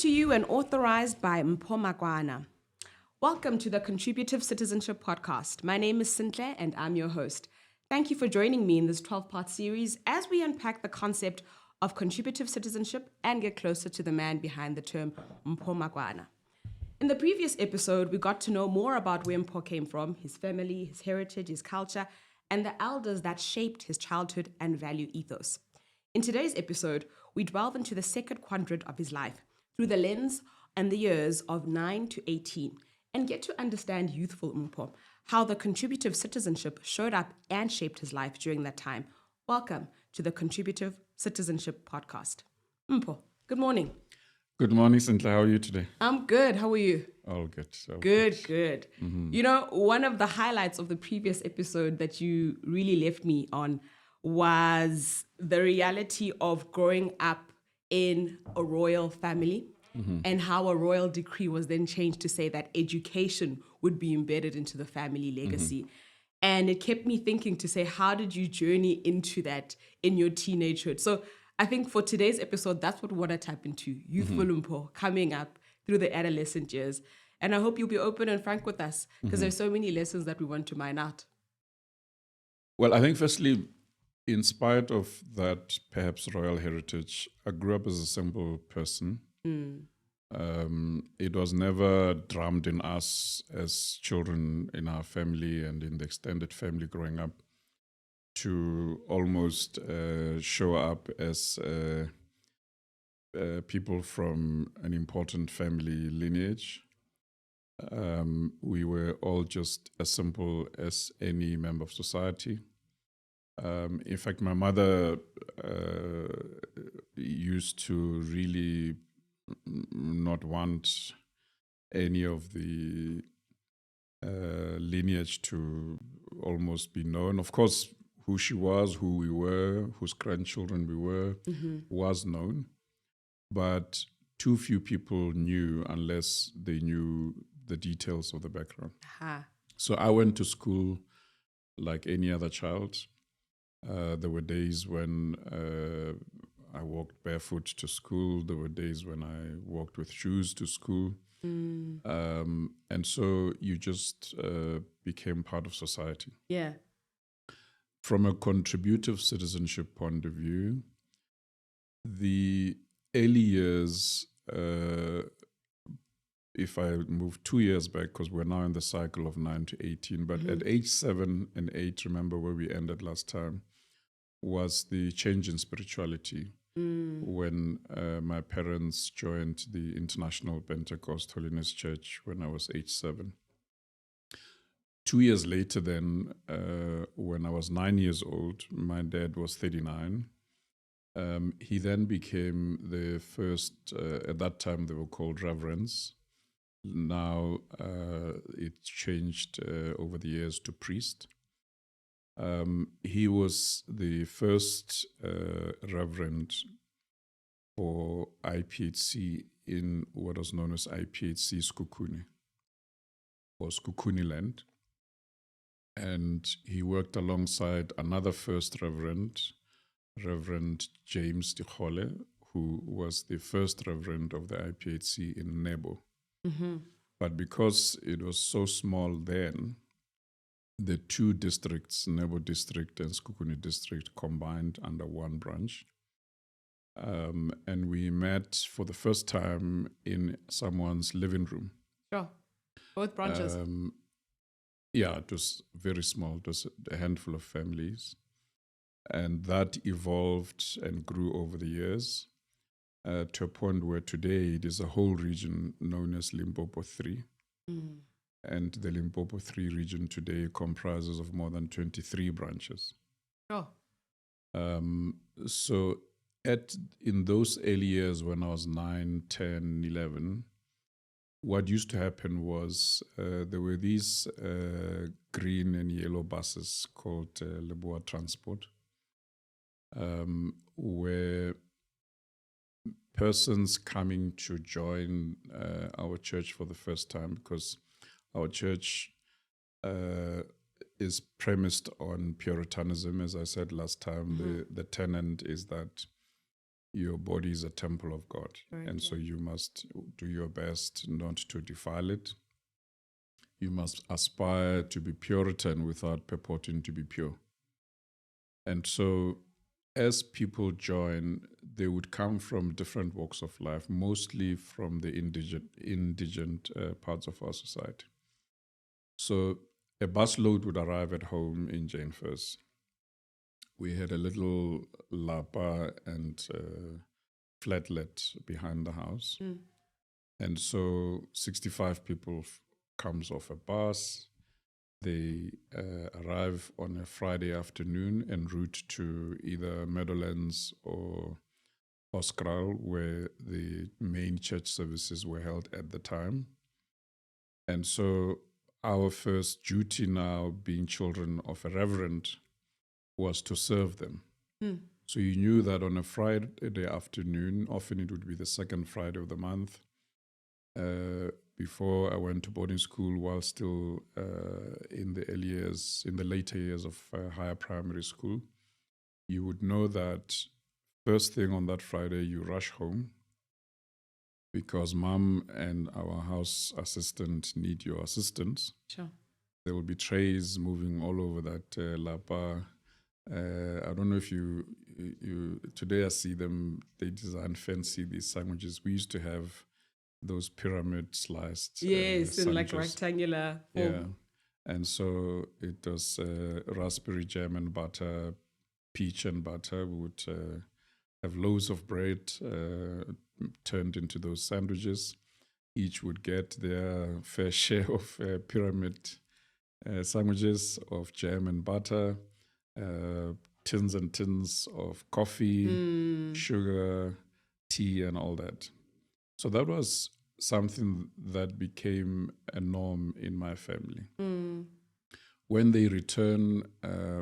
to you and authorized by Mpho Makwana. Welcome to the Contributive Citizenship podcast. My name is Sintle and I'm your host. Thank you for joining me in this 12-part series as we unpack the concept of contributive citizenship and get closer to the man behind the term Mpho Makwana. In the previous episode, we got to know more about where Mpho came from, his family, his heritage, his culture, and the elders that shaped his childhood and value ethos. In today's episode, we delve into the second quadrant of his life through the lens and the years of 9 to 18 and get to understand youthful Mpho, how the contributive citizenship showed up and shaped his life during that time. Welcome to the Contributive Citizenship podcast. Mpho, good morning. Good morning, Sintle. How are you today? I'm good. How are you? All good. Good. Mm-hmm. You know, one of the highlights of the previous episode that you really left me on was the reality of growing up in a royal family and how a royal decree was then changed to say that education would be embedded into the family legacy. And it kept me thinking to say, how did you journey into that in your teenagehood? So I think for today's episode, that's what we want to tap into. Youthful Mpho coming up through the adolescent years. And I hope you'll be open and frank with us because there's so many lessons that we want to mine out. Well, I think firstly, in spite of that perhaps royal heritage, I grew up as a simple person. It was never drummed in us as children in our family and in the extended family growing up to almost show up as people from an important family lineage. We were all just as simple as any member of society. In fact, my mother used to really not want any of the lineage to almost be known. Of course, who she was, who we were, whose grandchildren we were, was known. But too few people knew unless they knew the details of the background. So I went to school like any other child. There were days when I walked barefoot to school. There were days when I walked with shoes to school. And so you just became part of society. Yeah. From a contributive citizenship point of view, the early years, if I move 2 years back, because we're now in the cycle of 9 to 18, but at age 7 and 8, remember where we ended last time, was the change in spirituality when my parents joined the International Pentecost Holiness Church when I was age 7. 2 years later then, when I was 9 years old, my dad was 39. He then became the first, at that time they were called reverends. Now it changed over the years to priest. He was the first reverend for IPHC in what was known as IPHC Skukuni, or Skukuni land. And he worked alongside another first reverend, Reverend James Dikhole, who was the first reverend of the IPHC in Nebo. But because it was so small then, the two districts, Nebo district and Skukuni district, combined under one branch. And we met for the first time in someone's living room. Sure. Both branches. Yeah, it was very small. It was a handful of families. And that evolved and grew over the years to a point where today it is a whole region known as Limpopo 3. And the Limpopo 3 region today comprises of more than 23 branches. Sure. So in those early years when I was 9, 10, 11, what used to happen was there were these green and yellow buses called Leboa Transport, where persons coming to join our church for the first time, because our church is premised on Puritanism, as I said last time. The tenet is that your body is a temple of God. Right, And so you must do your best not to defile it. You must aspire to be Puritan without purporting to be pure. And so as people join, they would come from different walks of life, mostly from the indigent parts of our society. So a busload would arrive at home in Jane First. We had a little lapa and flatlet behind the house. And so 65 people comes off a bus. They arrive on a Friday afternoon en route to either Meadowlands or Oskral, where the main church services were held at the time. And so our first duty now, being children of a reverend, was to serve them. So you knew that on a Friday afternoon, often it would be the second Friday of the month, before I went to boarding school, while still in the later years of higher primary school, you would know that first thing on that Friday, you rush home because mom and our house assistant need your assistance. Sure. There will be trays moving all over that lapa. I don't know if you today I see them, they design fancy, these sandwiches. We used to have those pyramid sliced Yes, in like sandwiches. rectangular form. Yeah. And so it was raspberry jam and butter, peach and butter. We would have loaves of bread turned into those sandwiches. Each would get their fair share of pyramid sandwiches of jam and butter, tins and tins of coffee, sugar, tea, and all that. So that was something that became a norm in my family. When they return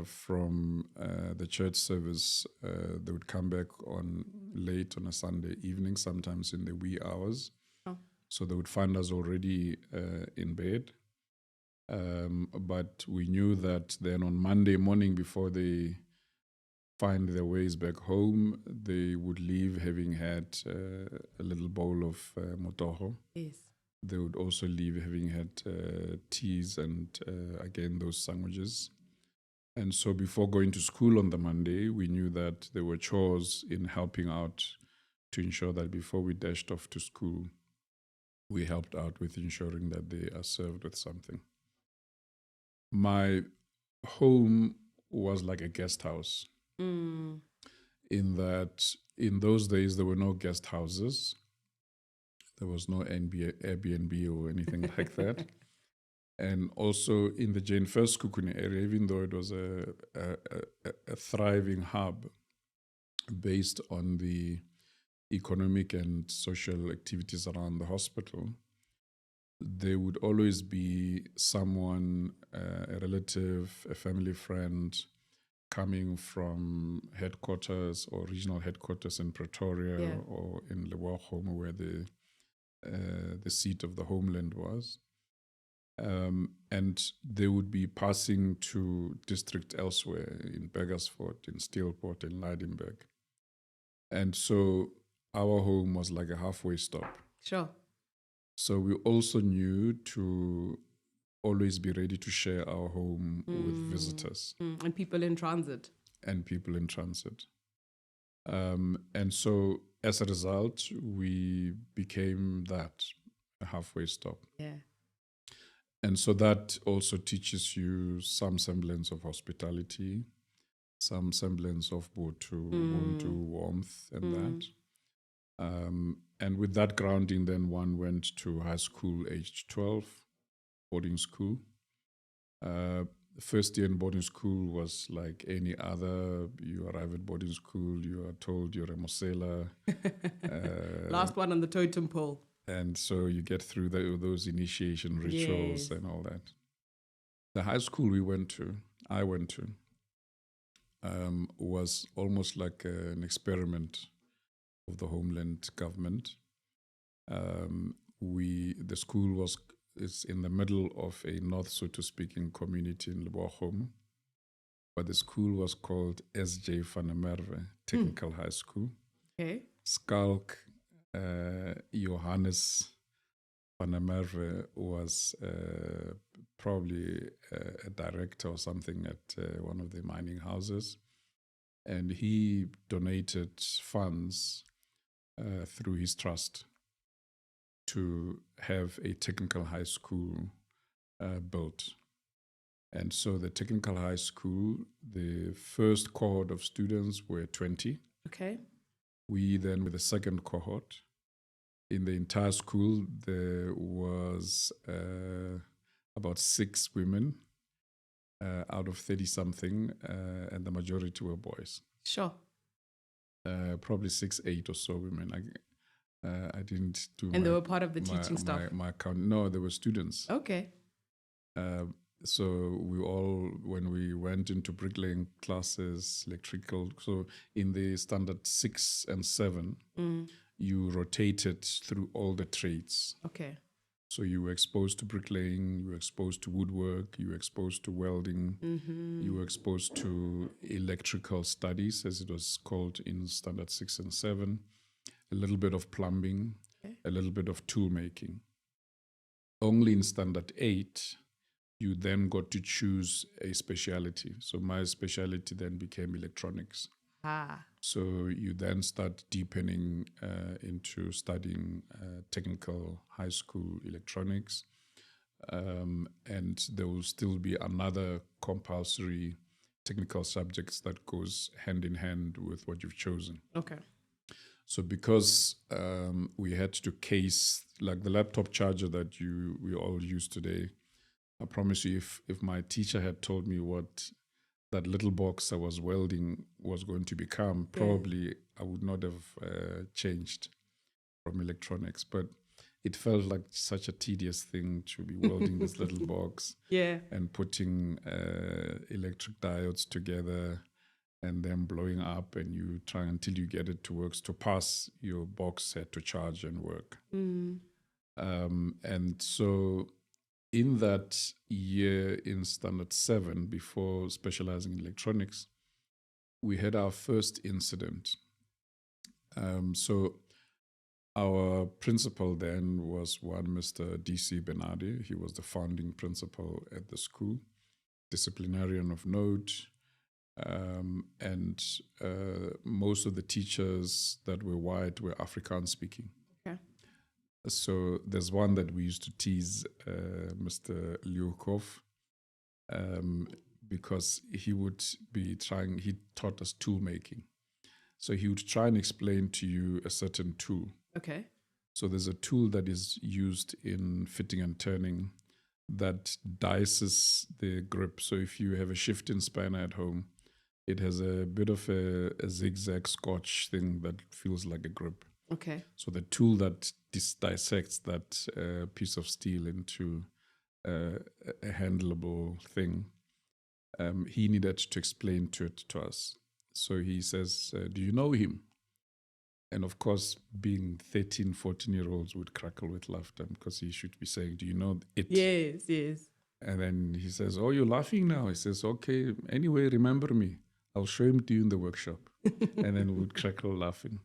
from the church service, they would come back late on a Sunday evening, sometimes in the wee hours. So they would find us already in bed. But we knew that then on Monday morning, before they find their ways back home, they would leave having had a little bowl of motoho. Yes. They would also leave having had teas and, again, those sandwiches. And so before going to school on the Monday, we knew that there were chores in helping out to ensure that before we dashed off to school, we helped out with ensuring that they are served with something. My home was like a guest house. In that, in those days, there were no guest houses. There was no Airbnb or anything like that. And also in the Jane First Kukuni area, even though it was a thriving hub based on the economic and social activities around the hospital, there would always be someone, a relative, a family friend, coming from headquarters or regional headquarters in Pretoria or in Lebochum, where the seat of the homeland was. And they would be passing to district elsewhere, in Beggersfort, in Steelport, in Lydenburg. And so our home was like a halfway stop. Sure. So we also knew to always be ready to share our home with visitors. And people in transit. And people in transit. And so as a result, we became that, a halfway stop. Yeah. And so that also teaches you some semblance of hospitality, some semblance of Ubuntu, warmth, and that. And with that grounding, then one went to high school aged 12, boarding school. The first year in boarding school was like any other. You arrive at boarding school, you are told you're a Mosela. Last one on the totem pole. And so you get through those initiation rituals and all that. The high school I went to, was almost like an experiment of the homeland government. The school is in the middle of a North Sotho-speaking community in Lebochum, but the school was called S.J. van der Merwe Technical High School. Okay. Skalk, Johannes van der Merwe was probably a director or something at one of the mining houses. And he donated funds through his trust to have a technical high school built. And so the technical high school, the first cohort of students were 20. Okay. We then, with the second cohort, in the entire school, there was about 6 women out of 30-something, and the majority were boys. Sure. Probably 6, 8 or so women. I didn't do. And they were part of the teaching staff. My count. No, they were students. Okay. So we all, when we went into bricklaying classes, electrical. So in the standard 6 and 7, you rotated through all the trades. Okay. So you were exposed to bricklaying, you were exposed to woodwork, you were exposed to welding, you were exposed to electrical studies, as it was called in standard 6 and 7, a little bit of plumbing, a little bit of tool making. Only in standard 8, you then got to choose a specialty. So my specialty then became electronics. So you then start deepening into studying technical high school electronics. And there will still be another compulsory technical subjects that goes hand in hand with what you've chosen. Okay. So because we had to case, like the laptop charger that we all use today, I promise you, if my teacher had told me what that little box I was welding was going to become, probably I would not have changed from electronics. But it felt like such a tedious thing to be welding this little box and putting electric diodes together and then blowing up, and you try until you get it to work. To pass, your box had to charge and work. And so in that year in standard 7, before specializing in electronics, we had our first incident. So our principal then was one Mr. D.C. Benardi. He was the founding principal at the school, disciplinarian of note. And most of the teachers that were white were Afrikaans speaking. So there's one that we used to tease Mr. Liukov because he would be trying, he taught us tool making. So he would try and explain to you a certain tool. Okay. So there's a tool that is used in fitting and turning that dices the grip. So if you have a shifting spanner at home, it has a bit of a zigzag scotch thing that feels like a grip. Okay. So the tool that dissects that piece of steel into a handleable thing, he needed to explain to us. So he says, do you know him? And of course, being 13, 14-year-olds would crackle with laughter because he should be saying, do you know it? Yes. And then he says, oh, you're laughing now. He says, okay, anyway, remember me. I'll show him to you in the workshop. And then we would crackle laughing.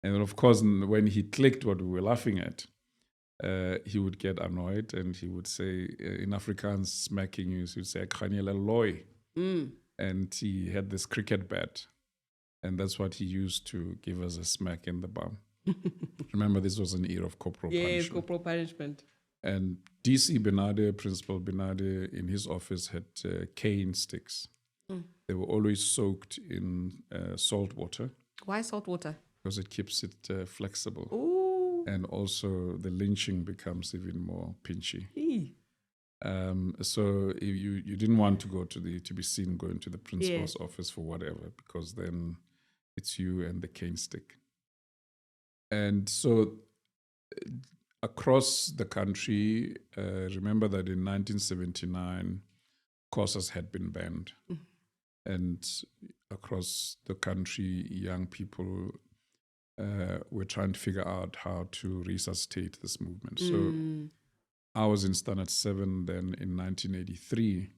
And then, of course, when he clicked what we were laughing at, he would get annoyed and he would say, in Afrikaans, smacking you, he would say, "Khanyela loy." And he had this cricket bat. And that's what he used to give us a smack in the bum. Remember, this was an era of corporal punishment. Yes, corporal punishment. And D.C. Benade, Principal Benade, in his office had cane sticks. They were always soaked in salt water. Why salt water? Because it keeps it flexible. Ooh. And also the lynching becomes even more pinchy. So you didn't want to go to be seen going to the principal's office for whatever, because then it's you and the cane stick. And so across the country, remember that in 1979, courses had been banned. And across the country, young people were trying to figure out how to resuscitate this movement. So I was in standard 7 then in 1983,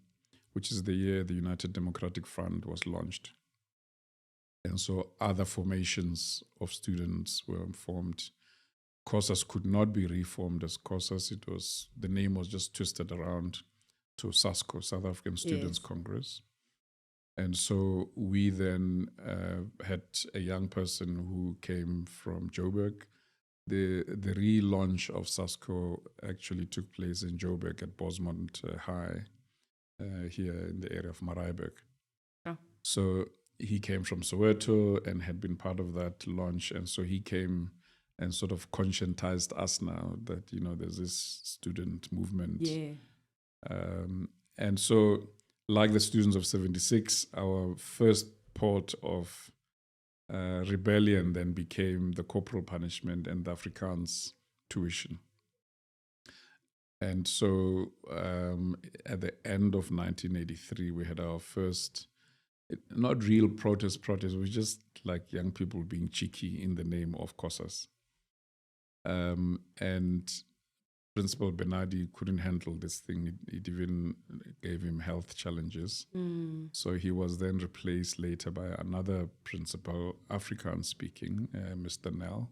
which is the year the United Democratic Front was launched. And so other formations of students were formed. COSAS could not be reformed as COSAS. The name was just twisted around to SASCO, South African Students' Congress. And so we then had a young person who came from Joburg. The relaunch of SASCO actually took place in Joburg at Bosmont High, here in the area of Maraiburg. Oh. So he came from Soweto and had been part of that launch. And so he came and sort of conscientized us now that, there's this student movement. Yeah. And so, like the students of 76, our first port of rebellion then became the corporal punishment and the Afrikaans tuition. And so at the end of 1983, we had our first, not real protest, it was just like young people being cheeky in the name of COSAS. And Principal Bernardi couldn't handle this thing. It even gave him health challenges. So he was then replaced later by another principal, Afrikaans speaking, Mr. Nel.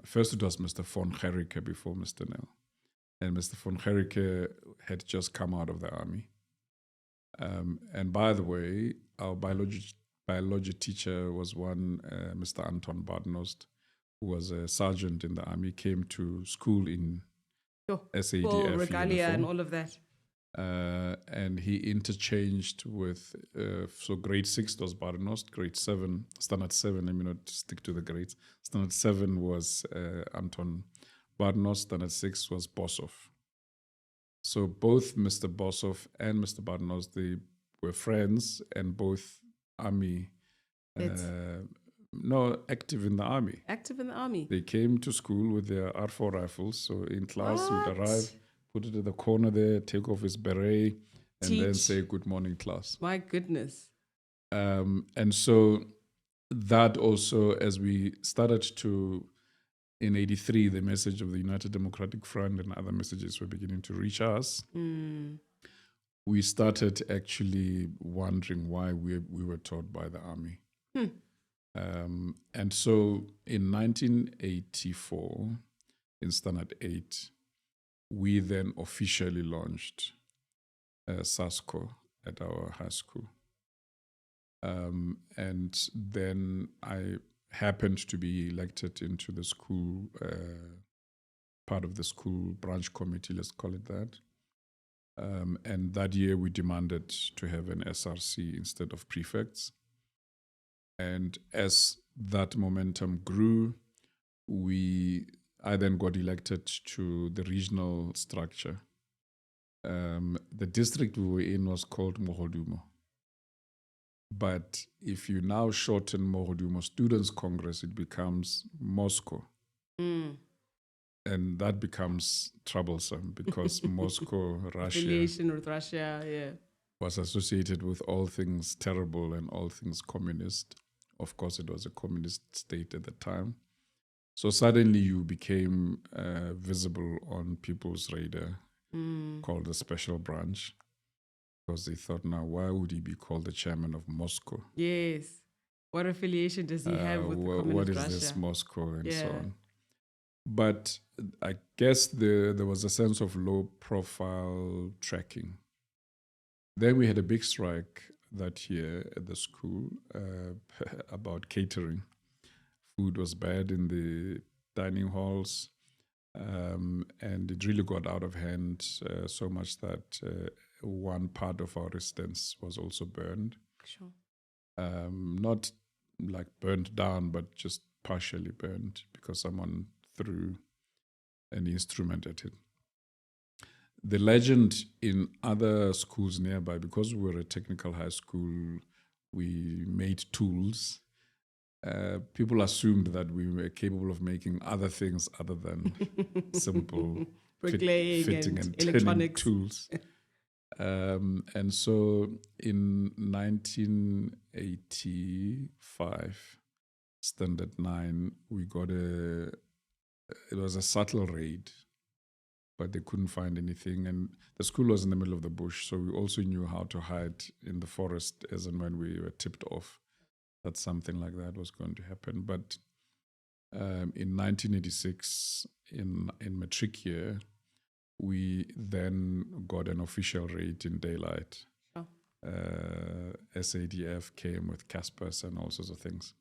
First it was Mr. von Gericke before Mr. Nel. And Mr. von Gericke had just come out of the army. And by the way, our biology teacher was one, Mr. Anton Badenhorst, who was a sergeant in the army, came to school in SADF regalia uniform. and all of that. And he interchanged with, so grade 6 was Badenhorst, grade 7, standard 7, let me not stick to the grades. Standard 7 was Anton Badenhorst, standard 6 was Boshoff. So both Mr. Boshoff and Mr. Badenhorst, they were friends and both army, active in the army. Active in the army. They came to school with their R4 rifles. So in class, he would arrive, put it in the corner there, take off his beret, and then say, "Good morning, class." My goodness. And so that also, as we started to, in 83, the message of the United Democratic Front and other messages were beginning to reach us. We started actually wondering why we were taught by the army. And so in 1984, in Standard 8, we then officially launched SASCO at our high school. And then I happened to be elected into the school, part of the school branch committee, let's call it that. And that year we demanded to have an SRC instead of prefects. And as that momentum grew, I then got elected to the regional structure. The district we were in was called Mogodumo. But if you now shorten Mogodumo Students' Congress, it becomes Moscow. And that becomes troublesome because Moscow, Russia, affiliation with Russia, was associated with all things terrible and all things communist. Of course, it was a communist state at the time. So suddenly you became visible on people's radar, called the special branch, because they thought, now, why would he be called the chairman of Moscow? Yes. What affiliation does he have with the communist what is Russia? this Moscow and so on? But I guess there was a sense of low-profile tracking. Then we had a big strike that year at the school about catering. Food was bad in the dining halls, and it really got out of hand so much that one part of our residence was also burned. Sure. Not like burned down, but just partially burned because someone threw an instrument at it. The legend in other schools nearby, because we were a technical high school, we made tools. People assumed that we were capable of making other things other than simple bricklaying fitting and electronics tools. And so in 1985, Standard 9, we got it was a subtle raid, but they couldn't find anything. And the school was in the middle of the bush, so we also knew how to hide in the forest as and when we were tipped off that something like that was going to happen. But in 1986, in matric year, we then got an official raid in daylight. Sure. SADF came with Caspers and all sorts of things,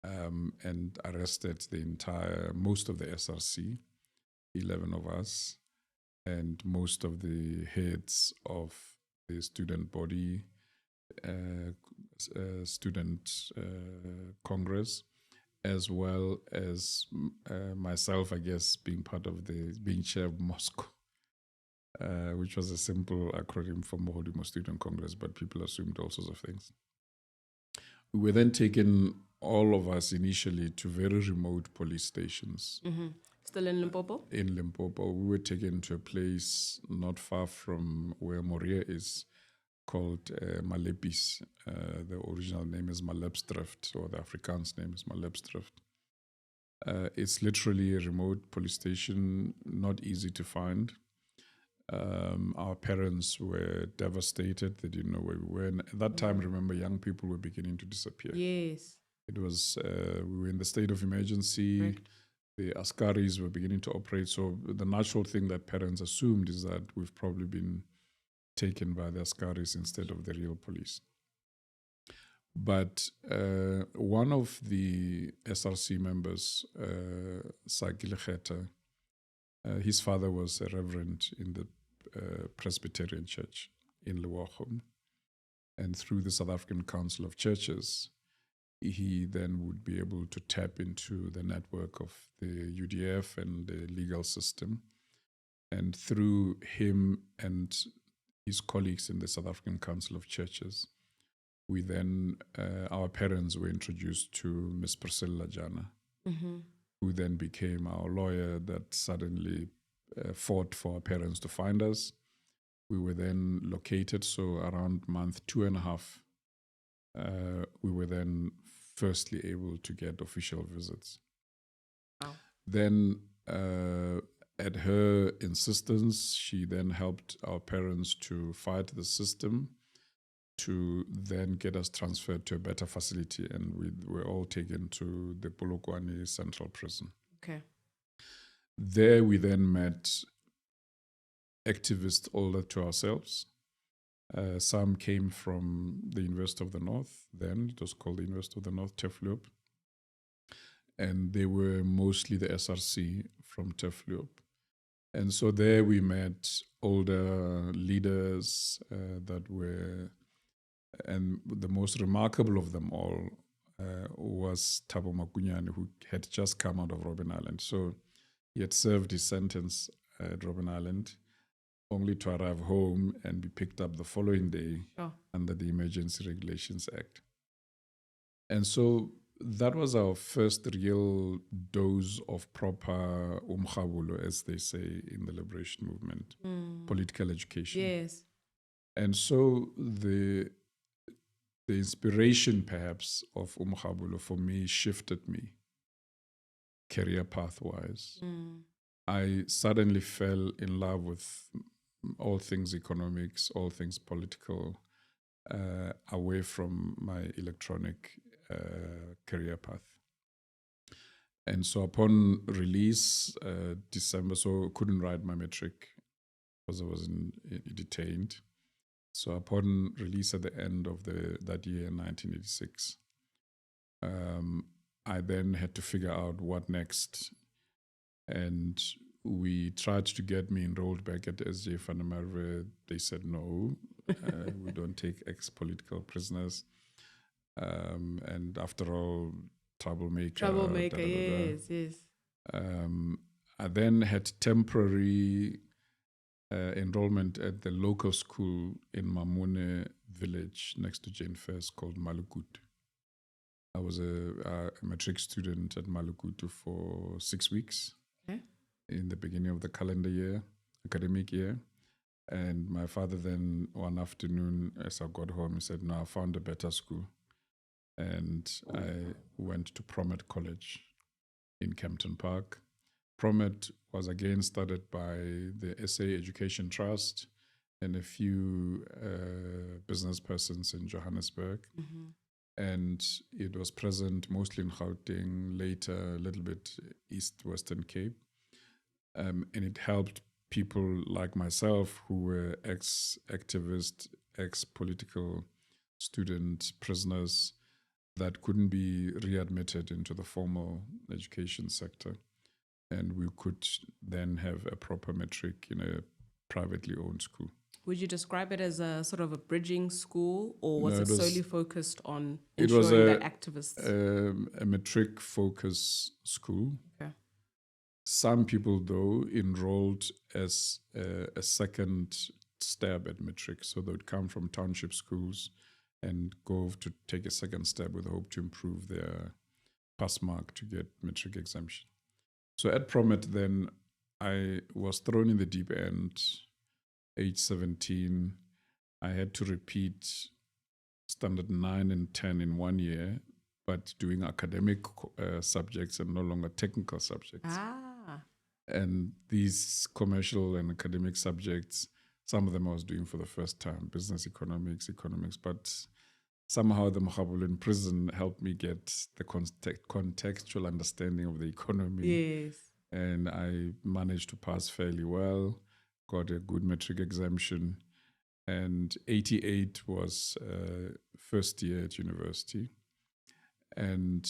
and arrested most of the SRC, 11 of us, and most of the heads of the student body, student Congress, as well as myself, I guess, being chair of Moscow, which was a simple acronym for Mohodimo Student Congress, but people assumed all sorts of things. We were then taken, all of us initially, to very remote police stations. Mm-hmm. Still in Limpopo? In Limpopo. We were taken to a place not far from where Moria is, called Malepis. The original name is Malepsdrift, or the Afrikaans name is Malepsdrift. It's literally a remote police station, not easy to find. Our parents were devastated. They didn't know where we were. And at that time, remember, young people were beginning to disappear. Yes. It was, we were in the state of emergency. Right. The Askaris were beginning to operate. So the natural thing that parents assumed is that we've probably been taken by the Askaris instead of the real police. But one of the SRC members, Sakile Kheta, his father was a reverend in the Presbyterian Church in Lewochum. And through the South African Council of Churches, he then would be able to tap into the network of the UDF and the legal system. And through him and his colleagues in the South African Council of Churches, we then, our parents were introduced to Miss Priscilla Jana, who then became our lawyer that suddenly fought for our parents to find us. We were then located, so around month 2.5, we were then firstly able to get official visits. Wow. Then, at her insistence, she then helped our parents to fight the system to then get us transferred to a better facility, and we were all taken to the Polokwane Central Prison. Okay. There we then met activists older to ourselves. Some came from the University of the North, then it was called the University of the North, Teflup. And they were mostly the SRC from Teflup. And so there we met older leaders that were, and the most remarkable of them all was Thabo Makunyane, who had just come out of Robben Island. So he had served his sentence at Robben Island, only to arrive home and be picked up the following day under the Emergency Regulations Act. And so that was our first real dose of proper umkhabulo, as they say in the liberation movement, political education. Yes. And so the inspiration, perhaps, of umkhabulo for me shifted me career path-wise. I suddenly fell in love with all things economics, all things political, away from my electronic career path. And so upon release, December, so couldn't write my metric because I was detained. So upon release at the end of that year, 1986, I then had to figure out what next. And we tried to get me enrolled back at SJ van der Merwe. They said, no, we don't take ex-political prisoners. And after all, troublemaker. Yes. I then had temporary enrollment at the local school in Mamone village next to Jane Fairs called Malukutu. I was a matric student at Malukutu for 6 weeks in the beginning of the academic year. And my father then, one afternoon, as I got home, he said, no, I found a better school. And I went to Promet College in Kempton Park. Promet was again started by the SA Education Trust and a few business persons in Johannesburg. And it was present mostly in Gauteng, later a little bit East Western Cape. And it helped people like myself who were ex-activist, ex-political student prisoners that couldn't be readmitted into the formal education sector. And we could then have a proper matric in a privately owned school. Would you describe it as a sort of a bridging school, or was No, it it was- solely focused on It was ensuring that activists? a matric focus school. Okay. Some people, though, enrolled as a second stab at matric. So they would come from township schools and go to take a second stab with the hope to improve their pass mark to get matric exemption. So at Promet, then, I was thrown in the deep end, age 17. I had to repeat standard 9 and 10 in 1 year, but doing academic subjects and no longer technical subjects. And these commercial and academic subjects, some of them I was doing for the first time, business economics, but somehow the Mokhabulu in prison helped me get the contextual understanding of the economy. Yes. And I managed to pass fairly well, got a good matric exemption. And 88 was first year at university. And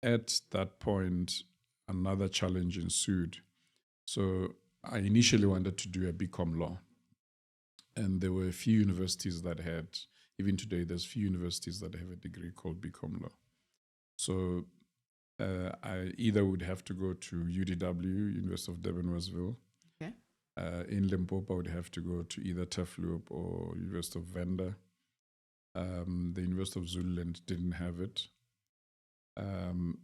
at that point, another challenge ensued. So I initially wanted to do a BCom law. And there were a few universities that had, even today, there's few universities that have a degree called BCom law. So I either would have to go to UDW, University of Durban, Westville. Okay. In Limpopo, I would have to go to either Tufloop or University of Venda. The University of Zululand didn't have it. And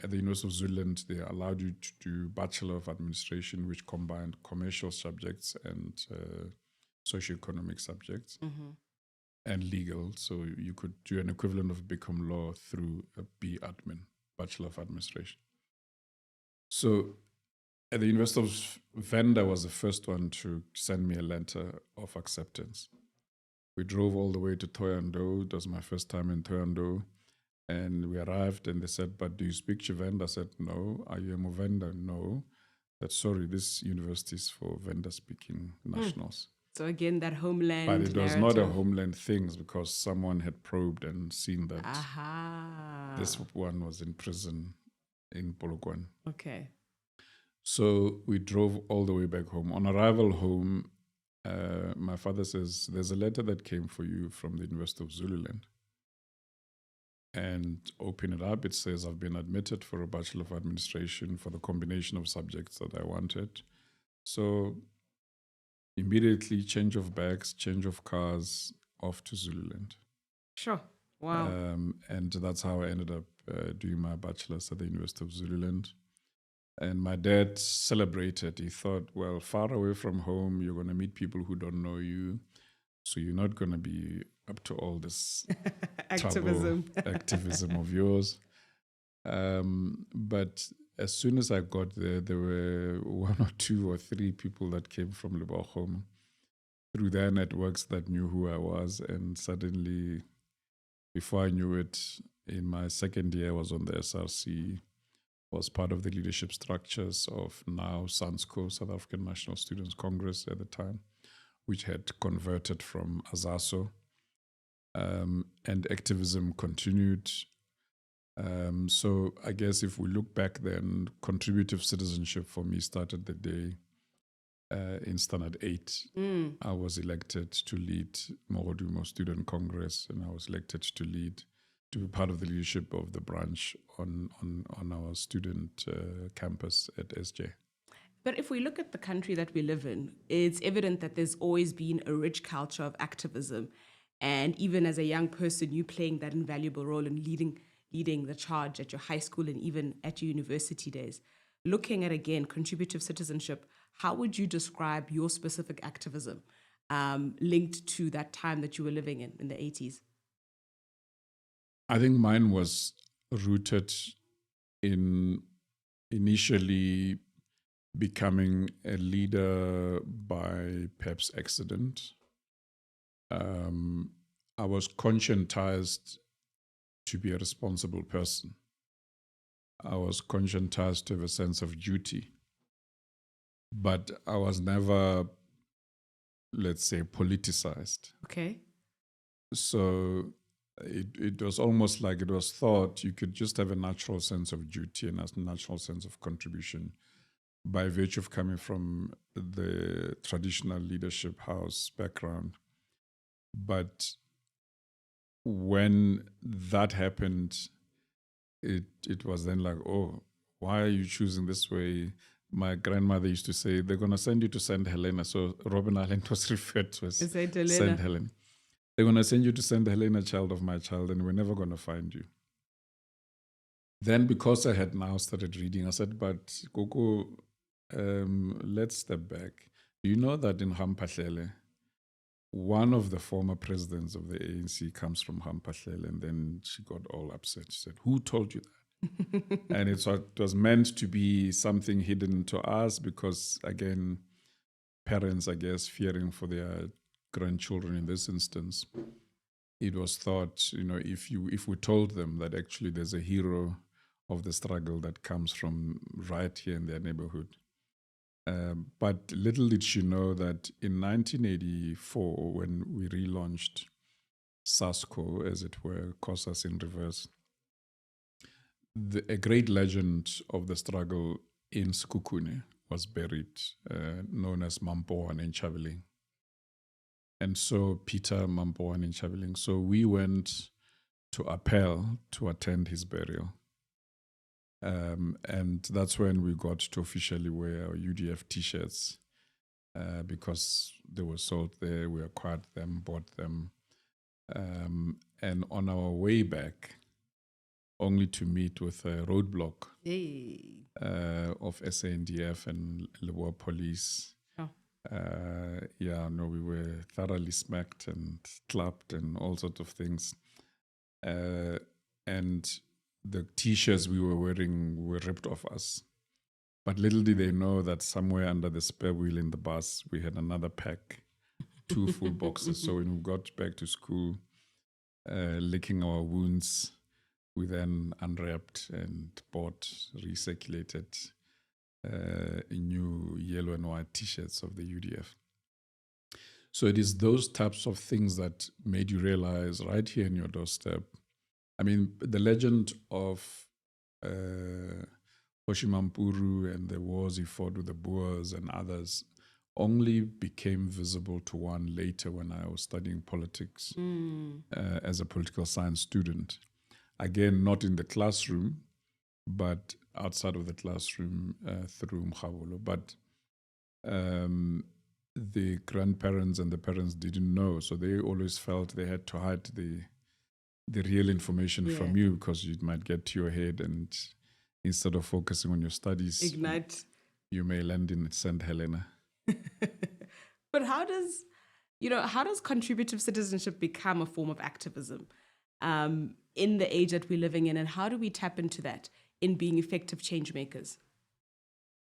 at the University of Zululand, they allowed you to do Bachelor of Administration, which combined commercial subjects and socioeconomic subjects and legal. So you could do an equivalent of BCom law through a B-Admin, Bachelor of Administration. So at the University of Venda was the first one to send me a letter of acceptance. We drove all the way to Thohoyandou. It was my first time in Thohoyandou. And we arrived and they said, but do you speak Tshivenda? I said, no. Are you a Movenda? No. That sorry, this university is for Venda-speaking nationals. So again, that homeland But it was narrative. not a homeland thing because someone had probed and seen that this one was in prison in Polokwane. Okay. So we drove all the way back home. On arrival home, my father says, there's a letter that came for you from the University of Zululand. And open it up, it says, I've been admitted for a Bachelor of Administration for the combination of subjects that I wanted. So immediately change of bags, change of cars, off to Zululand. Sure. Wow. And that's how I ended up doing my bachelor's at the University of Zululand. And my dad celebrated. He thought, well, far away from home, you're going to meet people who don't know you. So you're not going to be up to all this activism of yours. But as soon as I got there, there were 1 or 2 or 3 people that came from Lebochum through their networks that knew who I was. And suddenly, before I knew it, in my second year, I was on the SRC, was part of the leadership structures of now SANSCO, South African National Students Congress at the time, which had converted from ASASO. And activism continued. So I guess if we look back then, contributive citizenship for me started the day in Standard 8. I was elected to lead Morodumo Student Congress, and I was elected to be part of the leadership of the branch on our student campus at SJ. But if we look at the country that we live in, it's evident that there's always been a rich culture of activism. And even as a young person, you playing that invaluable role in leading the charge at your high school and even at your university days. Looking at, again, contributive citizenship, how would you describe your specific activism linked to that time that you were living in the 80s? I think mine was rooted in initially becoming a leader by perhaps accident. I was conscientized to be a responsible person. I was conscientized to have a sense of duty. But I was never, let's say, politicized. Okay. So it was almost like it was thought you could just have a natural sense of duty and a natural sense of contribution by virtue of coming from the traditional leadership house background. But when that happened, it was then like, oh, why are you choosing this way? My grandmother used to say, they're going to send you to St. Helena. So Robin Island was referred to as St. Helena. They're going to send you to St. Helena, child of my child, and we're never going to find you. Then because I had now started reading, I said, but Koko, let's step back. Do you know that in Hampahlele, one of the former presidents of the ANC comes from Hampahlele? And then she got all upset. She said, who told you that? And it was meant to be something hidden to us because, again, parents, I guess, fearing for their grandchildren in this instance. It was thought, if we told them that actually there's a hero of the struggle that comes from right here in their neighborhood. But little did she know that in 1984, when we relaunched SASCO, as it were, COSAS in reverse, a great legend of the struggle in Sekhukhune was buried, known as Mampoane in Chaveling. And so Peter Mampoane in Chaveling. So we went to Appel to attend his burial. And that's when we got to officially wear our UDF T-shirts because they were sold there. We acquired them, bought them. And on our way back, only to meet with a roadblock of SANDF and Leboa police. Oh. We were thoroughly smacked and clapped and all sorts of things. And the T-shirts we were wearing were ripped off us. But little did they know that somewhere under the spare wheel in the bus, we had another pack, 2 full boxes. So when we got back to school, licking our wounds, we then unwrapped and bought, recirculated new yellow and white T-shirts of the UDF. So it is those types of things that made you realize right here in your doorstep. I mean, the legend of Hoshimampuru and the wars he fought with the Boers and others only became visible to one later when I was studying politics as a political science student. Again, not in the classroom, but outside of the classroom through Mkhabolo. But the grandparents and the parents didn't know, so they always felt they had to hide the real information from you because it might get to your head, and instead of focusing on your studies, ignite. You may land in St. Helena. But how does contributive citizenship become a form of activism in the age that we're living in, and how do we tap into that in being effective change makers?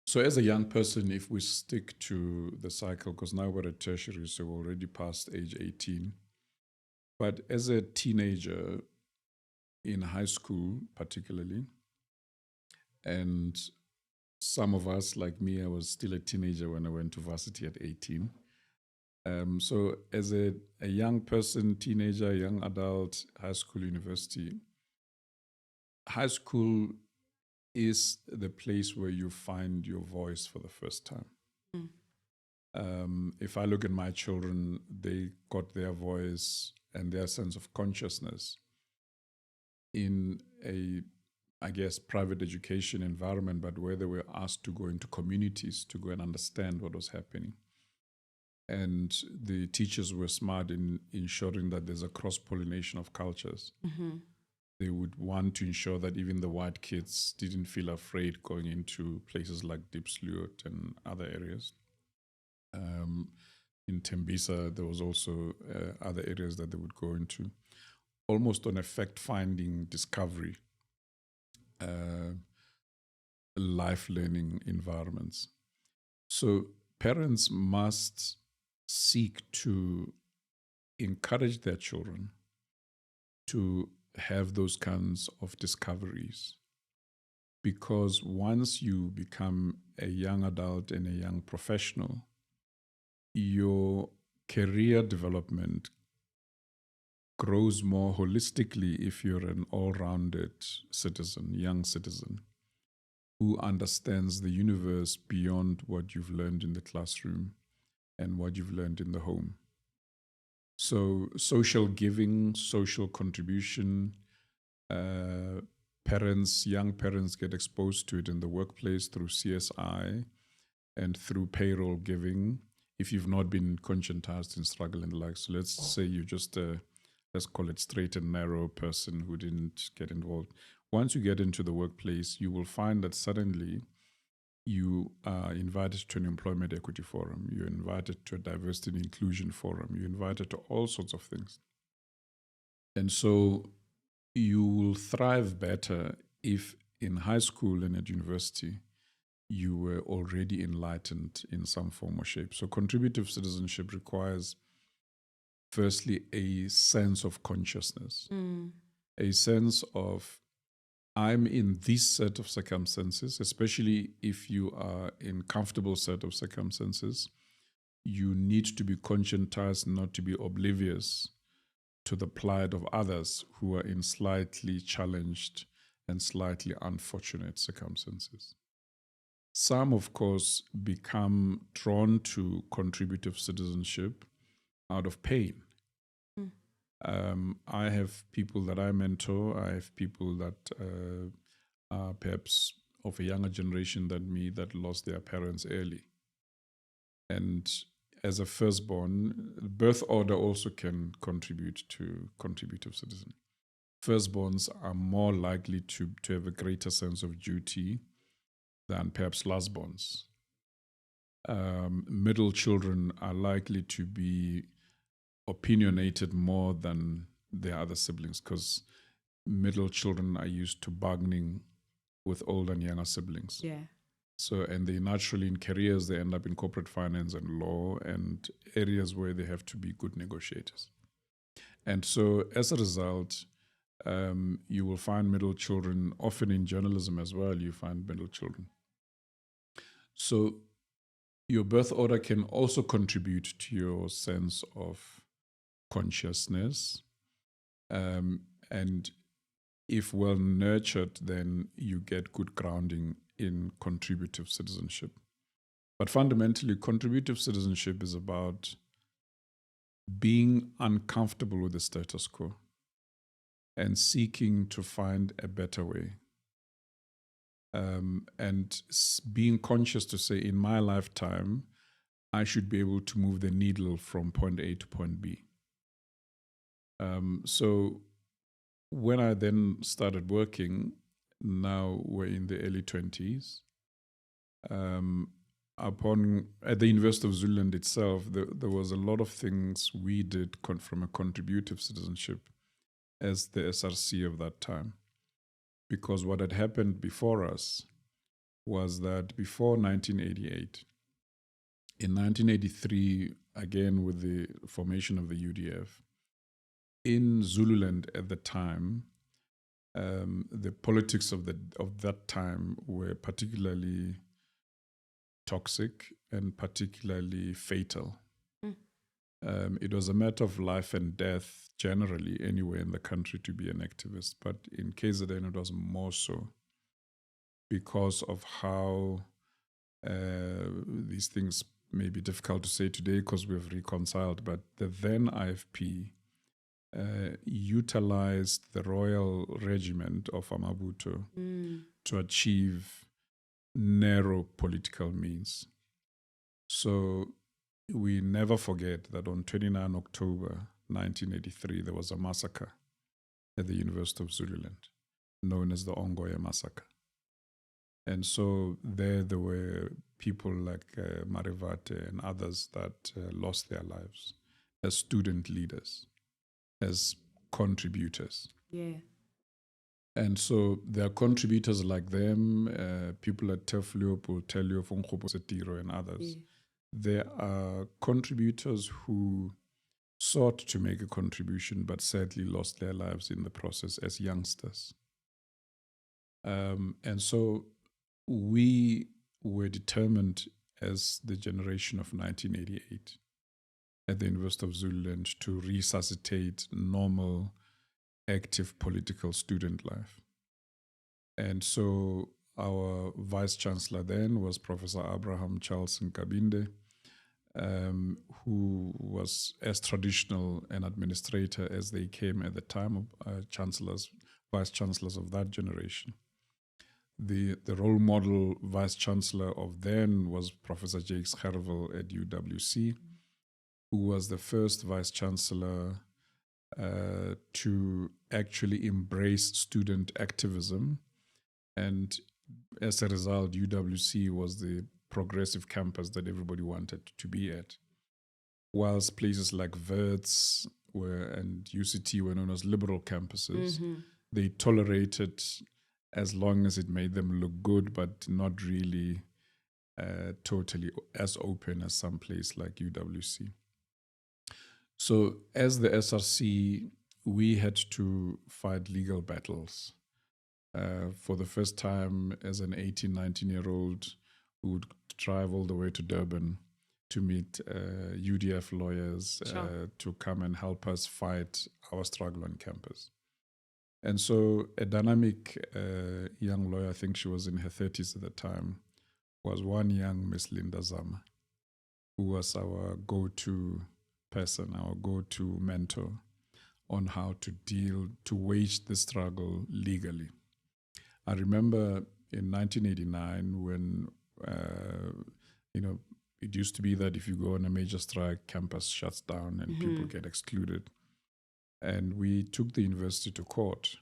So as a young person, if we stick to the cycle, because now we're at tertiary, so we're already past age 18. But as a teenager, in high school particularly, and some of us, like me, I was still a teenager when I went to varsity at 18. So as a young person, teenager, young adult, high school, university, high school is the place where you find your voice for the first time. If I look at my children, they got their voice and their sense of consciousness in a, I guess, private education environment, but where they were asked to go into communities to go and understand what was happening. And the teachers were smart in ensuring that there's a cross-pollination of cultures. Mm-hmm. They would want to ensure that even the white kids didn't feel afraid going into places like Diepsloot and other areas. In Tembisa, there was also other areas that they would go into, almost on a fact-finding discovery, life learning environments. So parents must seek to encourage their children to have those kinds of discoveries. Because once you become a young adult and a young professional, your career development grows more holistically if you're an all-rounded citizen, young citizen, who understands the universe beyond what you've learned in the classroom and what you've learned in the home. So social giving, social contribution, young parents get exposed to it in the workplace through CSI and through payroll giving. If you've not been conscientized in struggle and the like, so let's say you're just let's call it straight and narrow person who didn't get involved. Once you get into the workplace, you will find that suddenly you are invited to an employment equity forum, you're invited to a diversity and inclusion forum, you're invited to all sorts of things. And so you will thrive better if in high school and at university you were already enlightened in some form or shape. So contributive citizenship requires, firstly, a sense of consciousness, a sense of, I'm in this set of circumstances, especially if you are in comfortable set of circumstances, you need to be conscientized, not to be oblivious to the plight of others who are in slightly challenged and slightly unfortunate circumstances. Some, of course, become drawn to contributive citizenship out of pain. I have people that I mentor. I have people that are perhaps of a younger generation than me that lost their parents early. And as a firstborn, birth order also can contribute to contributive citizenship. Firstborns are more likely to have a greater sense of duty than perhaps lastborns. Middle children are likely to be opinionated more than their other siblings because middle children are used to bargaining with older and younger siblings. Yeah. So, and they naturally in careers, they end up in corporate finance and law and areas where they have to be good negotiators. And so as a result, you will find middle children, often in journalism as well, you find middle children. So your birth order can also contribute to your sense of consciousness. And if well nurtured, then you get good grounding in contributive citizenship. But fundamentally, contributive citizenship is about being uncomfortable with the status quo and seeking to find a better way. And being conscious to say, in my lifetime, I should be able to move the needle from point A to point B. So when I then started working, now we're in the early 20s, at the University of Zululand itself, there was a lot of things we did from a contributive citizenship as the SRC of that time. Because what had happened before us was that before 1988, in 1983, again with the formation of the UDF, in Zululand at the time, the politics of that time were particularly toxic and particularly fatal. It was a matter of life and death generally anywhere in the country to be an activist, but in KZN it was more so because of how these things may be difficult to say today because we've reconciled, but the then IFP utilized the royal regiment of Amabuto to achieve narrow political means. So we never forget that on 29 October 1983, there was a massacre at the University of Zululand, known as the Ongoye Massacre. And so there were people like Marivate and others that lost their lives as student leaders, as contributors. Yeah. And so there are contributors like them, people at Teflop will tell you from Setiro and others. Yeah. There are contributors who sought to make a contribution, but sadly lost their lives in the process as youngsters. And so we were determined as the generation of 1988 at the University of Zululand to resuscitate normal, active political student life. And so our vice-chancellor then was Professor Abraham Charles Nkabinde, who was as traditional an administrator as they came at the time of vice-chancellors of that generation. The role model vice-chancellor of then was Professor Jakes Gerwel at UWC, who was the first vice-chancellor to actually embrace student activism. And as a result, UWC was the progressive campus that everybody wanted to be at. Whilst places like Wits and UCT were known as liberal campuses, they tolerated as long as it made them look good, but not really totally as open as some place like UWC. So as the SRC, we had to fight legal battles. For the first time, as an 18, 19-year-old, we would drive all the way to Durban to meet UDF lawyers to come and help us fight our struggle on campus. And so a dynamic young lawyer, I think she was in her 30s at the time, was one young Miss Linda Zama, who was our go-to person, our go-to mentor on how to wage the struggle legally. I remember in 1989 when, it used to be that if you go on a major strike, campus shuts down and people get excluded. And we took the university to court.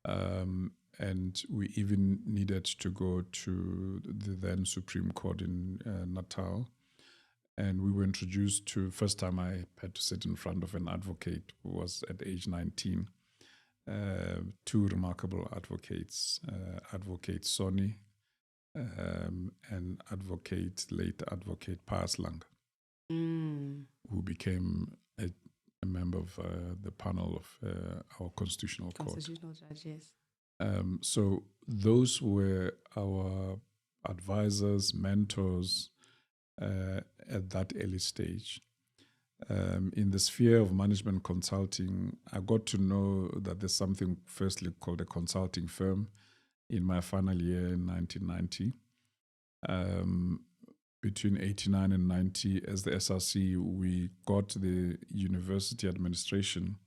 And we even needed to go to the then Supreme Court in Natal. And we were introduced to, first time I had to sit in front of an advocate was at age 19. Two remarkable advocates, Advocate Sonny and late Advocate Paaslang, who became a member of the panel of our Constitutional Court. Constitutional Judge, yes. So those were our advisors, mentors at that early stage. In the sphere of management consulting, I got to know that there's something firstly called a consulting firm in my final year in 1990. Between 89 and 90, as the SRC, we got the university administration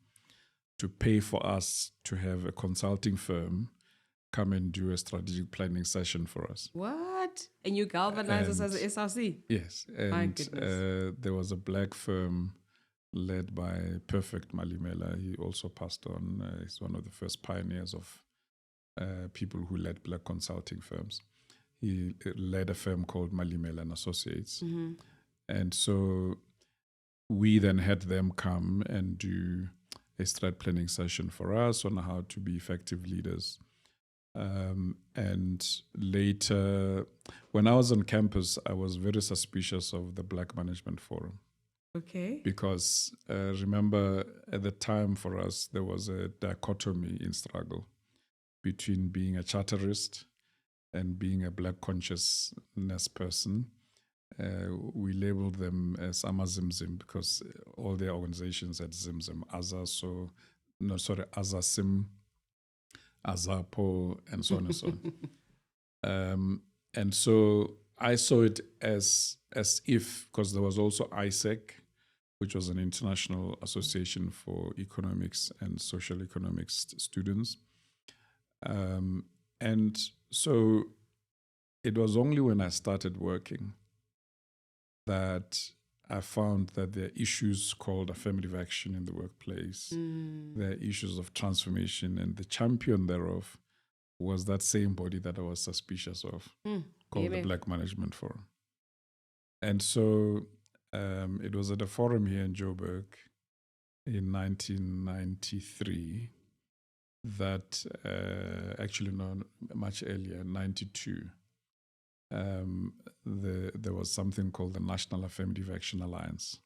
to pay for us to have a consulting firm come and do a strategic planning session for us. What? And you galvanized us as an SRC? Yes. And there was a black firm led by Perfect Malimela. He also passed on. He's one of the first pioneers of people who led black consulting firms. He led a firm called Malimela and Associates. And so we then had them come and do a strat planning session for us on how to be effective leaders. And later, when I was on campus, I was very suspicious of the Black Management Forum. Okay. Because remember, at the time for us, there was a dichotomy in struggle between being a charterist and being a Black consciousness person. We labeled them as Amazimzim because all their organizations had Zimzim, Azasim, Azapo, and so on and so on. And so I saw it as if, because there was also ISEC, which was an international association for economics and social economics students. And so it was only when I started working that I found that there are issues called affirmative action in the workplace. There are issues of transformation, and the champion thereof was that same body that I was suspicious of, called the Black Management Forum. And so it was at a forum here in Joburg in 1993 that, actually no, much earlier, 92, there was something called the National Affirmative Action Alliance.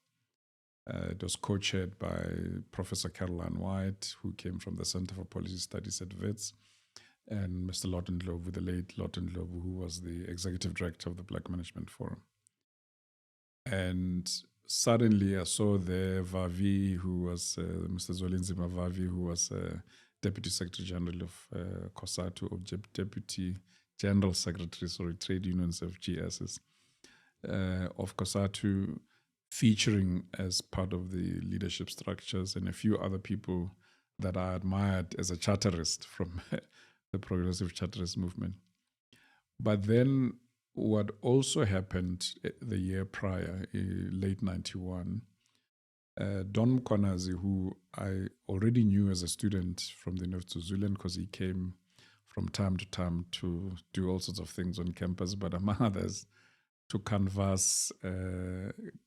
It was co-chaired by Professor Caroline White, who came from the Center for Policy Studies at WITS, and Mr. Lawton Ndlovu, the late Lawton Ndlovu, who was the executive director of the Black Management Forum. And suddenly I saw there Vavi, who was Mr. Zolinzima Vavi, who was Deputy Secretary General of COSATU, or Deputy General Secretary, Trade Unions of GSs, of COSATU, featuring as part of the leadership structures, and a few other people that I admired as a charterist from the progressive charterist movement. But then what also happened the year prior, late 91, Don Mkonazi, who I already knew as a student from the University of Zululand, because he came from time to time to do all sorts of things on campus, but among others, to canvass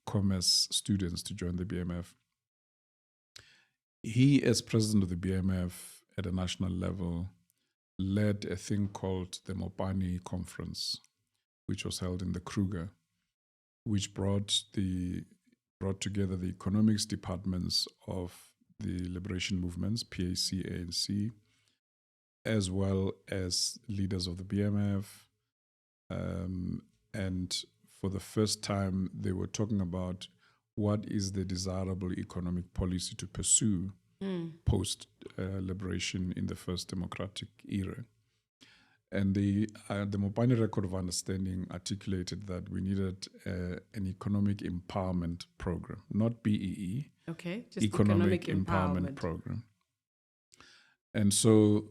commerce students to join the BMF. He, as president of the BMF at a national level, led a thing called the Mopani Conference, which was held in the Kruger, which brought together the economics departments of the liberation movements, PAC, ANC, as well as leaders of the BMF. And for the first time, they were talking about what is the desirable economic policy to pursue post-liberation in the first democratic era. And the Mopani Record of Understanding articulated that we needed an economic empowerment program, not BEE. Okay, just economic empowerment program. And so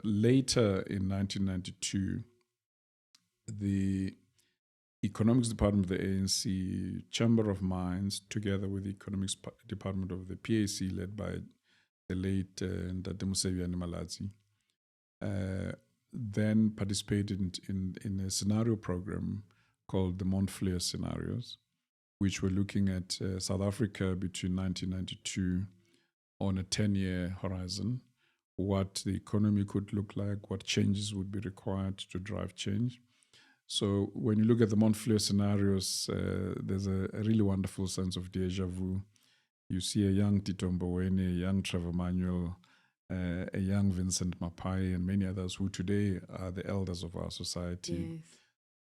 later in 1992, the economics department of the ANC, Chamber of Mines, together with the economics department of the PAC, led by the late Ndate Musevi Malatsi, then participated in a scenario program called the Montfleur Scenarios, which were looking at South Africa between 1992 on a 10-year horizon, what the economy could look like, what changes would be required to drive change. So when you look at the Montfleur scenarios, there's a really wonderful sense of deja vu. You see a young Tito Mboweni, a young Trevor Manuel, a young Vincent Mapai, and many others who today are the elders of our society,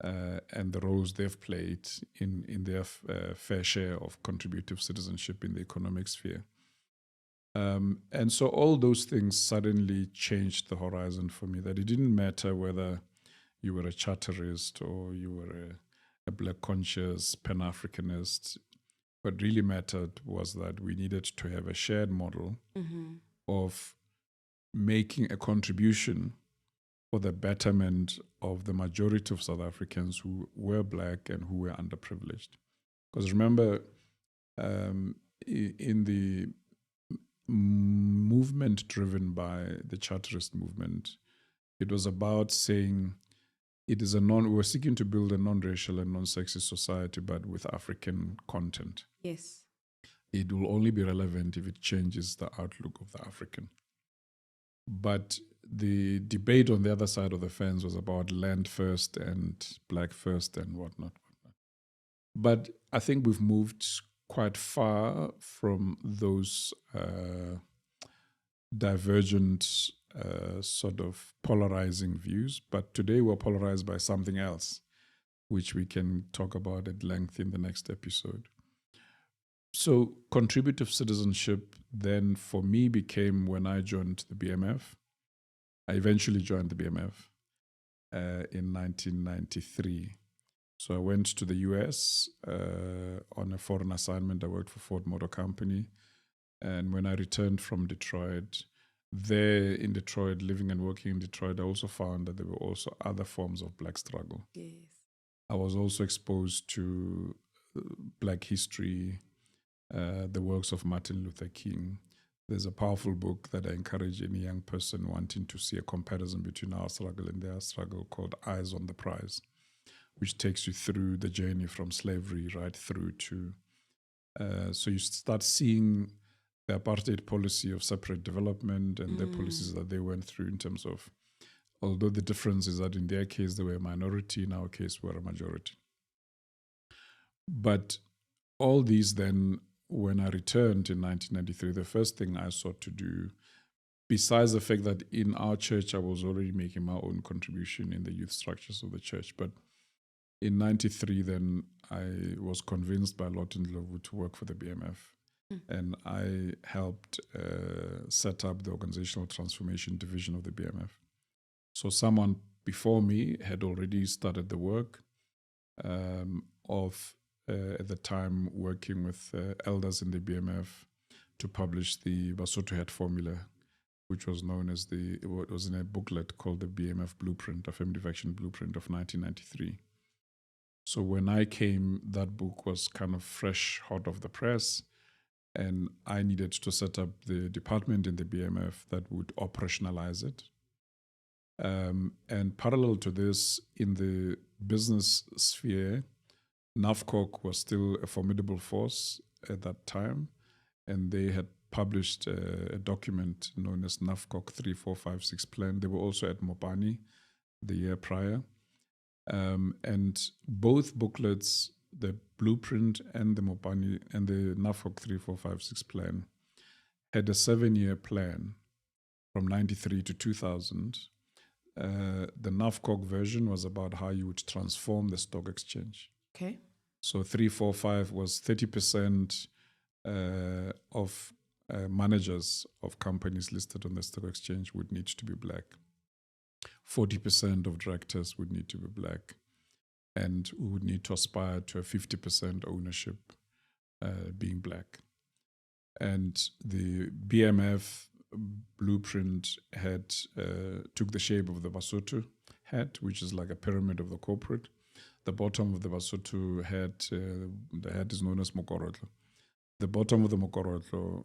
and the roles they've played in their fair share of contributive citizenship in the economic sphere. And so all those things suddenly changed the horizon for me, that it didn't matter whether you were a charterist or you were a Black conscious Pan-Africanist. What really mattered was that we needed to have a shared model of making a contribution for the betterment of the majority of South Africans who were Black and who were underprivileged. Because remember, in the movement driven by the charterist movement, it was about saying we're seeking to build a non-racial and non-sexist society, but with African content. Yes. It will only be relevant if it changes the outlook of the African. But the debate on the other side of the fence was about land first and Black first and whatnot. But I think we've moved quite far from those divergent sort of polarizing views, but today we're polarized by something else, which we can talk about at length in the next episode. So contributive citizenship then for me became when I joined the BMF. I eventually joined the BMF in 1993. So I went to the US on a foreign assignment. I worked for Ford Motor Company. And when I returned from Detroit, there in Detroit, living and working in Detroit, I also found that there were also other forms of Black struggle. Yes. I was also exposed to Black history, the works of Martin Luther King. There's a powerful book that I encourage any young person wanting to see a comparison between our struggle and their struggle called Eyes on the Prize, which takes you through the journey from slavery right through to, so you start seeing the apartheid policy of separate development and the policies that they went through in terms of, although the difference is that in their case, they were a minority, in our case, we're a majority. But all these then when I returned in 1993, the first thing I sought to do, besides the fact that in our church I was already making my own contribution in the youth structures of the church, but in 93 then I was convinced by Lawton Ndlovu to work for the BMF. And I helped set up the organizational transformation division of the BMF. So someone before me had already started the work of, at the time, working with elders in the BMF to publish the Basotho Head Formula, which was known as it was in a booklet called the BMF Blueprint, Affirmative Action Blueprint of 1993. So when I came, that book was kind of fresh, hot off the press, and I needed to set up the department in the BMF that would operationalize it. And parallel to this, in the business sphere, NAFCOC was still a formidable force at that time, and they had published a document known as NAFCOC 3456 Plan. They were also at Mopani the year prior. And both booklets, the Blueprint and the Mopani and the NAFCOC 3456 Plan, had a 7-year plan from 93 to 2000. The NAFCOC version was about how you would transform the stock exchange. Okay. So 345 was 30% of managers of companies listed on the stock exchange would need to be black. 40% of directors would need to be black. And we would need to aspire to a 50% ownership being black. And the BMF blueprint had took the shape of the Basotho hat, which is like a pyramid of the corporate. The bottom of the Basotho hat, the hat is known as Mokorotlo. The bottom of the Mokorotlo,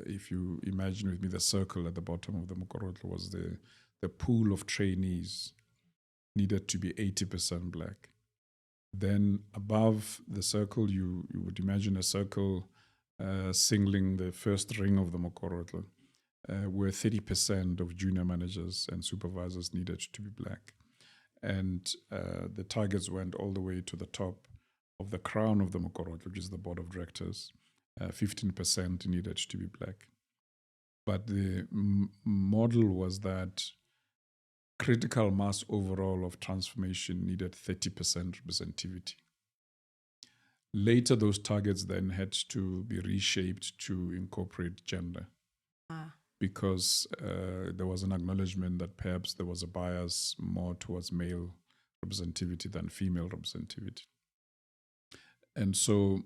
if you imagine with me, the circle at the bottom of the Mokorotlo was the pool of trainees needed to be 80% black. Then above the circle, you would imagine a circle singling the first ring of the Mokorotlo, where 30% of junior managers and supervisors needed to be black. And the targets went all the way to the top of the crown of the Mokorotlo, which is the board of directors. 15% needed to be black. But the model was that critical mass overall of transformation needed 30% representativity. Later, those targets then had to be reshaped to incorporate gender. Because there was an acknowledgement that perhaps there was a bias more towards male representativity than female representativity. And so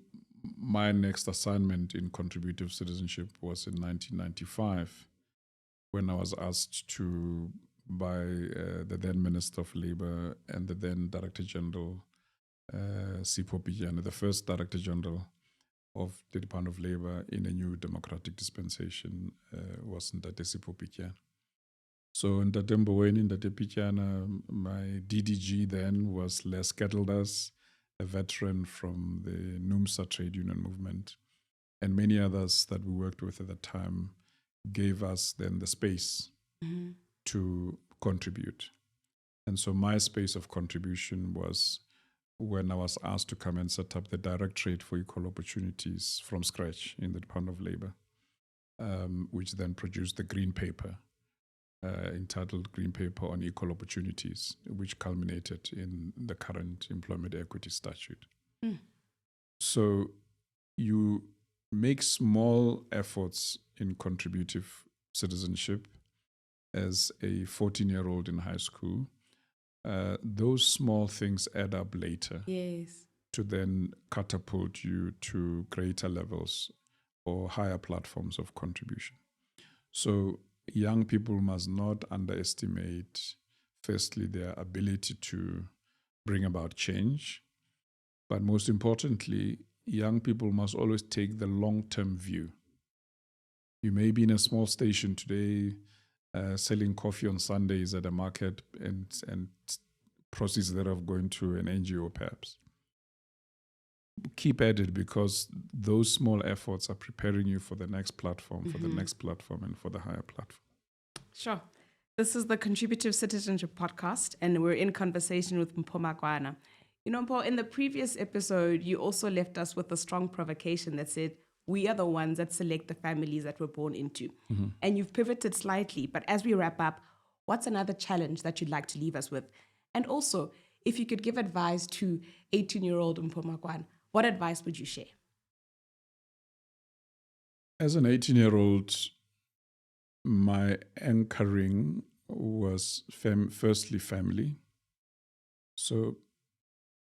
my next assignment in contributive citizenship was in 1995, when I was asked to, by the then Minister of Labour and the then Director General, Sipho Pityana, the first Director General of the Department of Labour in a new democratic dispensation, was Ntate Sipho Pityana. So Ntate Mboweni, Ntate Pityana, my DDG then was Les Kettledas, a veteran from the NUMSA trade union movement, and many others that we worked with at the time gave us then the space to contribute. And so my space of contribution was when I was asked to come and set up the Directorate for Equal Opportunities from scratch in the Department of Labour, which then produced the Green Paper, entitled Green Paper on Equal Opportunities, which culminated in the current Employment Equity Statute. So you make small efforts in contributive citizenship as a 14-year-old in high school. Those small things add up later to then catapult you to greater levels or higher platforms of contribution. So young people must not underestimate, firstly, their ability to bring about change. But most importantly, young people must always take the long-term view. You may be in a small station today, selling coffee on Sundays at a market and proceeds thereof going to an NGO perhaps. Keep at it, because those small efforts are preparing you for the next platform, for the next platform, and for the higher platform. Sure. This is the Contributive Citizenship podcast, and we're in conversation with Mpho Makwana. You know, Mpho, in the previous episode, you also left us with a strong provocation that said, we are the ones that select the families that we're born into. And you've pivoted slightly, but as we wrap up, what's another challenge that you'd like to leave us with? And also, if you could give advice to 18-year-old Mpomakwana, what advice would you share? As an 18-year-old, my anchoring was firstly family. So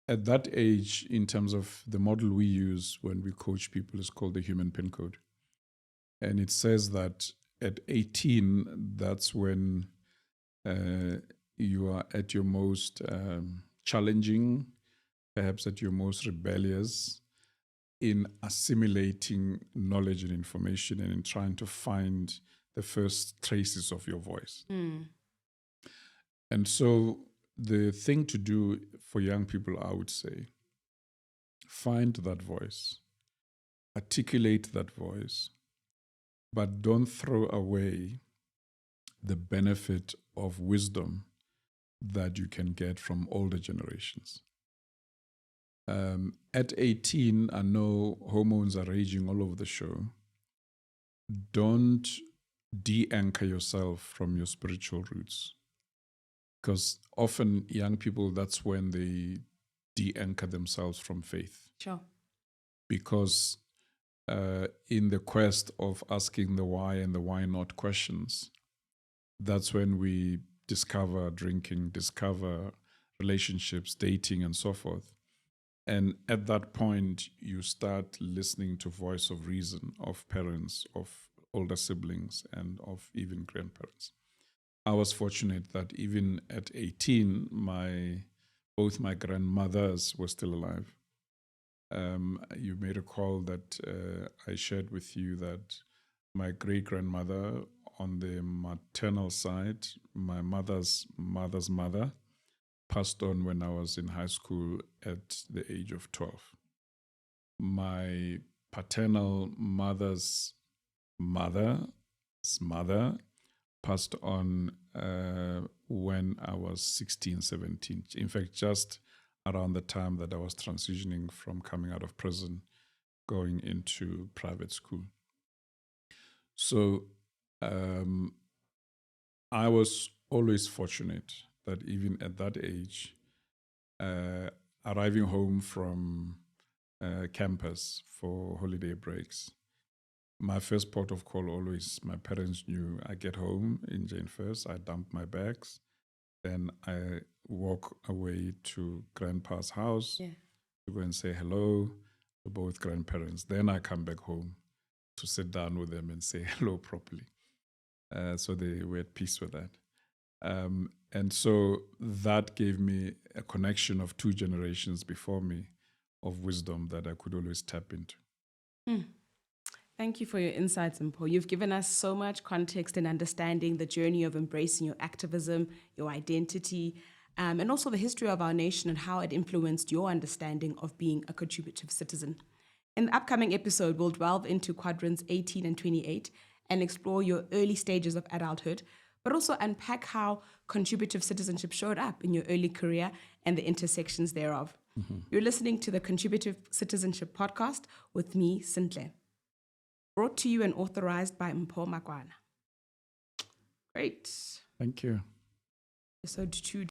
at that age, in terms of the model we use when we coach people, is called the human pin code. And it says that at 18, that's when you are at your most challenging, perhaps at your most rebellious, in assimilating knowledge and information and in trying to find the first traces of your voice. And so the thing to do for young people, I would say, find that voice, articulate that voice, but don't throw away the benefit of wisdom that you can get from older generations. At 18, I know hormones are raging all over the show. Don't de-anchor yourself from your spiritual roots. Because often young people, that's when they de-anchor themselves from faith. Sure. Because in the quest of asking the why and the why not questions, that's when we discover drinking, discover relationships, dating, and so forth. And at that point, you start listening to voice of reason of parents, of older siblings, and of even grandparents. I was fortunate that even at 18, both my grandmothers were still alive. You may recall that I shared with you that my great-grandmother on the maternal side, my mother's mother's mother, passed on when I was in high school at the age of 12. My paternal mother's mother passed on when I was 16, 17. In fact, just around the time that I was transitioning from coming out of prison, going into private school. So I was always fortunate that even at that age, arriving home from campus for holiday breaks, my first port of call always, my parents knew I get home in Jane First, I dump my bags, then I walk away to grandpa's house to go and say hello to both grandparents. Then I come back home to sit down with them and say hello properly. So they were at peace with that. And so that gave me a connection of two generations before me of wisdom that I could always tap into. Thank you for your insights, Mpo. You've given us so much context in understanding the journey of embracing your activism, your identity, and also the history of our nation and how it influenced your understanding of being a contributive citizen. In the upcoming episode, we'll delve into quadrants 18 and 28 and explore your early stages of adulthood, but also unpack how contributive citizenship showed up in your early career and the intersections thereof. You're listening to the Contributive Citizenship podcast with me, Sintle. Brought to you and authorized by Mpomakwana. Great. Thank you. Episode 2